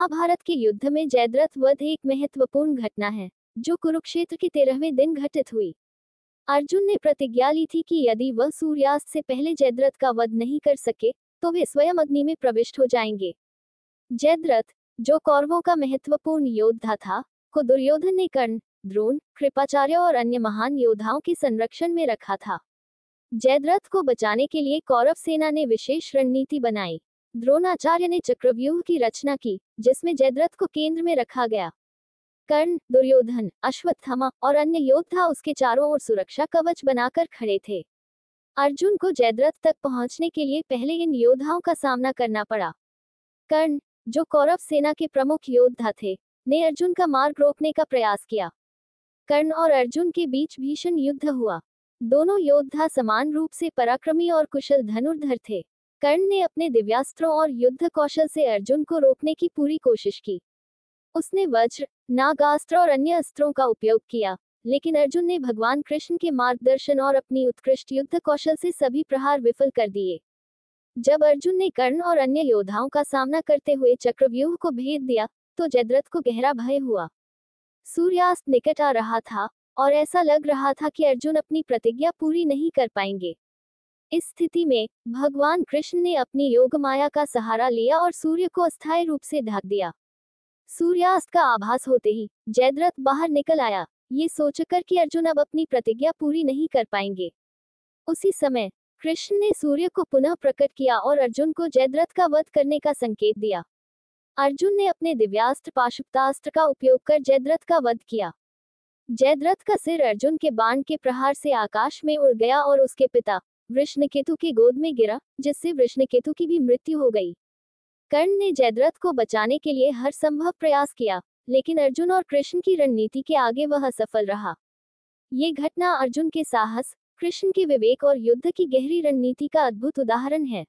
महाभारत के युद्ध में जयद्रथ वध एक महत्वपूर्ण घटना है, जो कुरुक्षेत्र के 13वें दिन घटित हुई। अर्जुन ने प्रतिज्ञा ली थी कि यदि वह सूर्यास्त से पहले जयद्रथ का वध नहीं कर सके, तो वे स्वयं अग्नि में प्रविष्ट हो जाएंगे। जयद्रथ, जो कौरवों का महत्वपूर्ण योद्धा था, को दुर्योधन ने कर्ण, द्रोण, कृपाचार्य और अन्य महान योद्धाओं के संरक्षण में रखा था। जयद्रथ को बचाने के लिए कौरव सेना ने विशेष रणनीति बनाई। द्रोणाचार्य ने चक्रव्यूह की रचना की, जिसमें जयद्रथ को केंद्र में रखा गया। कर्ण, दुर्योधन, अश्वत्थामा और अन्य योद्धा उसके चारों ओर सुरक्षा कवच बनाकर खड़े थे। अर्जुन को जयद्रथ तक पहुंचने के लिए पहले इन योद्धाओं का सामना करना पड़ा। कर्ण, जो कौरव सेना के प्रमुख योद्धा थे, ने अर्जुन का मार्ग रोकने का प्रयास किया। कर्ण और अर्जुन के बीच भीषण युद्ध हुआ। दोनों योद्धा समान रूप से पराक्रमी और कुशल धनुर्धर थे। कर्ण ने अपने दिव्यास्त्रों और युद्ध कौशल से अर्जुन को रोकने की पूरी कोशिश की। उसने वज्र, नागास्त्र और अन्य अस्त्रों का उपयोग किया, लेकिन अर्जुन ने भगवान कृष्ण के मार्गदर्शन और अपनी उत्कृष्ट युद्ध कौशल से सभी प्रहार विफल कर दिए। जब अर्जुन ने कर्ण और अन्य योद्धाओं का सामना करते हुए चक्रव्यूह को भेद दिया, तो जयद्रथ को गहरा भय हुआ। सूर्यास्त निकट आ रहा था और ऐसा लग रहा था कि अर्जुन अपनी प्रतिज्ञा पूरी नहीं कर पाएंगे। इस स्थिति में भगवान कृष्ण ने अपनी योग माया का सहारा लिया और सूर्य को अस्थायी रूप से ढक दिया। सूर्यास्त का आभास होते ही जयद्रथ बाहर निकल आया, ये सोचकर कि अर्जुन अब अपनी प्रतिज्ञा पूरी नहीं कर पाएंगे। उसी समय कृष्ण ने सूर्य को पुनः प्रकट किया और अर्जुन को जयद्रथ का वध करने का संकेत दिया। अर्जुन ने अपने दिव्यास्त्र पाशुपतास्त्र का उपयोग कर जयद्रथ का वध किया। जयद्रथ का सिर अर्जुन के बाण के प्रहार से आकाश में उड़ गया और उसके पिता वृषणकेतु की गोद में गिरा, जिससे वृषणकेतु की भी मृत्यु हो गई। कर्ण ने जयद्रथ को बचाने के लिए हर संभव प्रयास किया, लेकिन अर्जुन और कृष्ण की रणनीति के आगे वह असफल रहा। ये घटना अर्जुन के साहस, कृष्ण के विवेक और युद्ध की गहरी रणनीति का अद्भुत उदाहरण है।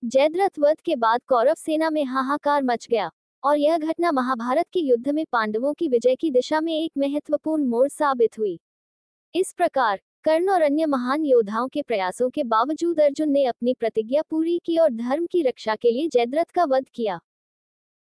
जयद्रथ वध के बाद कौरव सेना में हाहाकार मच गया, और यह घटना महाभारत के युद्ध में पांडवों की विजय की दिशा में एक महत्वपूर्ण मोड़ साबित हुई। इस प्रकार कर्ण और अन्य महान योद्धाओं के प्रयासों के बावजूद अर्जुन ने अपनी प्रतिज्ञा पूरी की और धर्म की रक्षा के लिए जयद्रथ का वध किया।